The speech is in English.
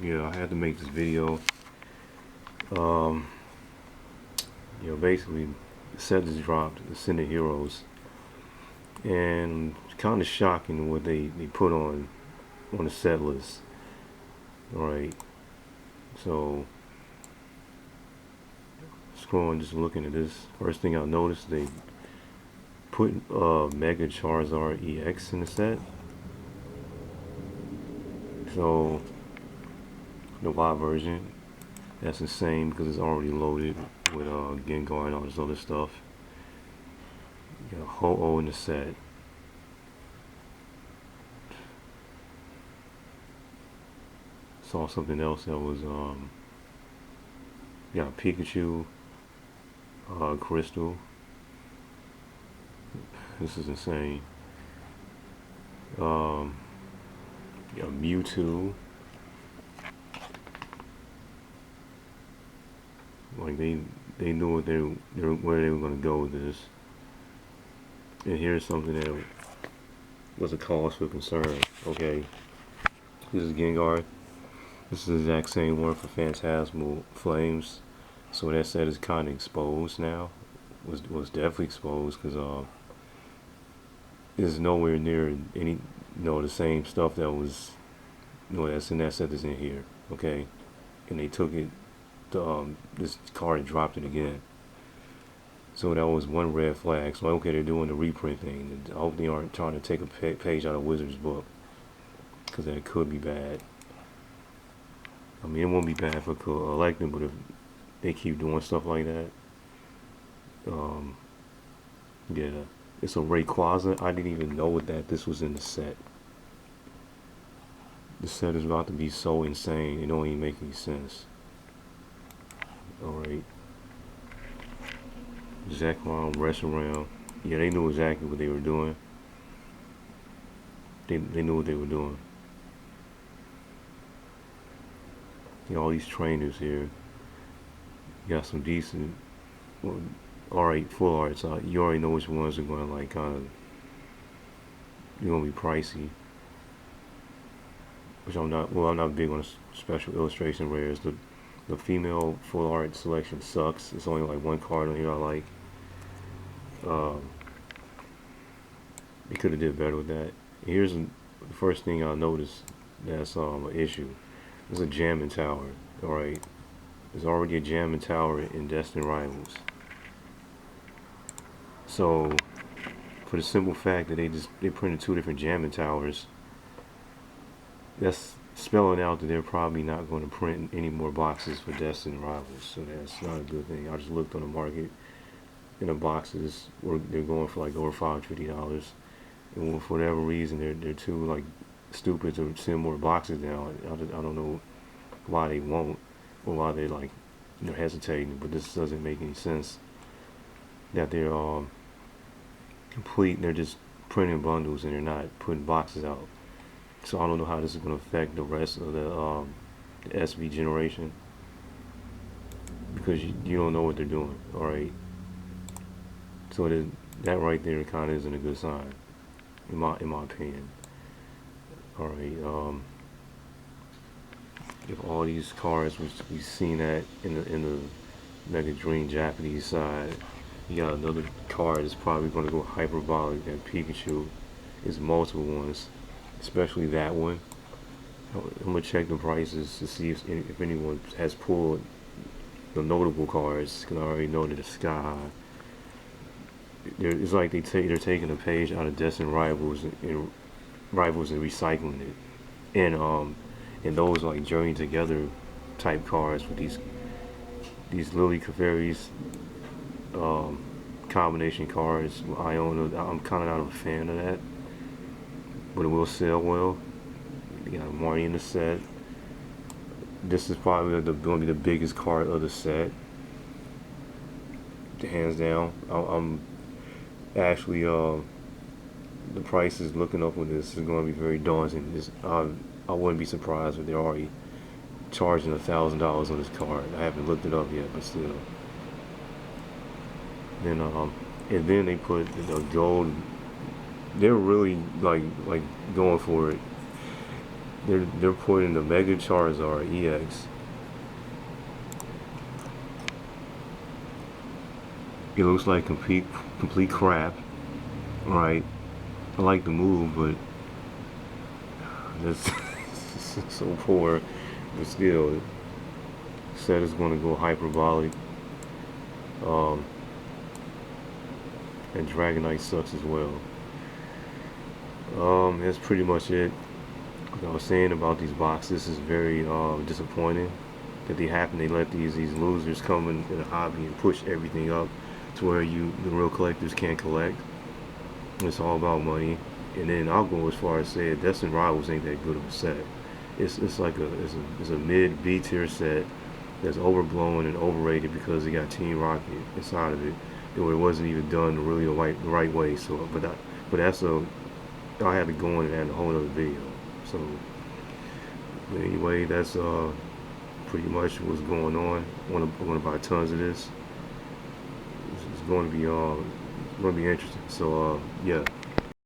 Yeah, I had to make this video. Um, basically, the set just dropped, Ascended Heroes, and it's kind of shocking what they put on the set list. All right, so scrolling, just looking at this, first thing I noticed they put Mega Charizard EX in the set. So the Y version, that's insane because it's already loaded with Gengar and all this other stuff. You got Ho-Oh in the set. Saw something else that was you got Pikachu, Crystal. This is insane. Um, you got Mewtwo. Like they knew where they were gonna go with this. And here's something that was a cause for concern. Okay, this is Gengar. This is the exact same one for Phantasmal Flames. So that set is kind of exposed now. Was definitely exposed because it's nowhere near any the same stuff that was that's in that set that's in here. Okay, and they took it. This card dropped it again. So that was one red flag. So okay, they're doing the reprint thing. I hope they aren't trying to take a page out of Wizard's book because that could be bad. I mean, it won't be bad for collecting, but if they keep doing stuff like that, um, yeah, it's a Rayquaza. I didn't even know that this was in the set. The set is about to be so insane, it don't even make any sense. Alright. Zekrom, Reshiram. Yeah, they knew exactly what they were doing. They knew what they were doing. All these trainers here. You got some decent, well, alright, full arts. You already know which ones are going to like kind of, you're going to be pricey. Which I'm not big on special illustration rares. The female full art selection sucks. It's only like one card on here I like. Um, they could have did better with that. Here's the first thing I noticed that's an issue. There's a jamming tower. Alright. There's already a jamming tower in Destiny Rivals. So for the simple fact that they printed two different jamming towers, that's spelling out that they're probably not going to print any more boxes for Destiny Rivals. So that's not a good thing. I just looked on the market, and the boxes they're going for like over $550, and for whatever reason they're too like stupid to send more boxes now. I don't know why they won't, or why they're like hesitating. But this doesn't make any sense. That they're complete. And they're just printing bundles and they're not putting boxes out. So I don't know how this is going to affect the rest of the SV generation, because you don't know what they're doing. All right. So that right there kind of isn't a good sign, in my opinion. All right. If all these cards we've seen that in the Mega Dream Japanese side, you got another card that's probably going to go hyperbolic. That Pikachu is multiple ones, especially that one. I'm gonna check the prices to see if anyone has pulled the notable cards. Because I already know that it's sky high. It's like they're taking a page out of Destiny Rivals and recycling it, and those like journey together type cards with these Lily Cafari's combination cards. Iona, I'm kind of not a fan of that, but it will sell well. You got Marty in the set. This is probably going to be the biggest card of the set, hands down. I'm actually the price is looking up with this is going to be very daunting. I wouldn't be surprised if they're already charging $1,000 on this card. I haven't looked it up yet, but still. Then and then they put the gold. They're really like going for it. they're putting the Mega Charizard EX. It looks like complete crap, right? I like the move, but that's so poor. But still, said it's going to go hyperbolic. Um, and Dragonite sucks as well. That's pretty much it. Like I was saying about these boxes, is very disappointing that they happen. They let these losers come in the hobby and push everything up to where the real collectors can't collect. It's all about money. And then I'll go as far as say Destined Rivals ain't that good of a set. It's like it's a mid B tier set that's overblown and overrated because it got Team Rocket inside of it. It wasn't even done really the right way. So, but that's a I had to go in and add a whole other video. So, but anyway, that's pretty much what's going on. Want to buy tons of this. It's going to be interesting. So yeah.